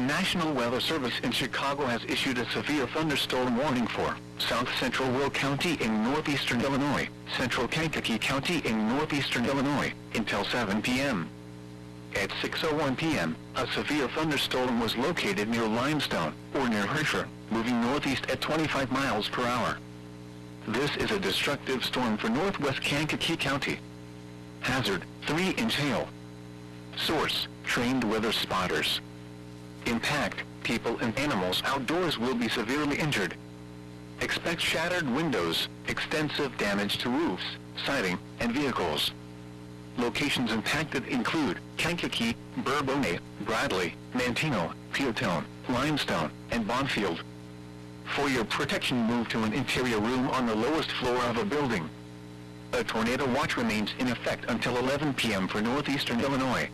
National Weather Service in Chicago has issued a severe thunderstorm warning for South Central Will County in northeastern Illinois, Central Kankakee County in northeastern Illinois, until 7 p.m. At 6:01 p.m., a severe thunderstorm was located near Limestone, or near Herscher, moving northeast at 25 miles per hour. This is a destructive storm for northwest Kankakee County. Hazard, 3-inch hail. Source, trained weather spotters. Impact, people and animals outdoors will be severely injured. Expect shattered windows, extensive damage to roofs, siding, and vehicles. Locations impacted include Kankakee, Bourbonnais, Bradley, Manteno, Peotone, Limestone, and Bonfield. For your protection, move to an interior room on the lowest floor of a building. A tornado watch remains in effect until 11 p.m. for northeastern Illinois.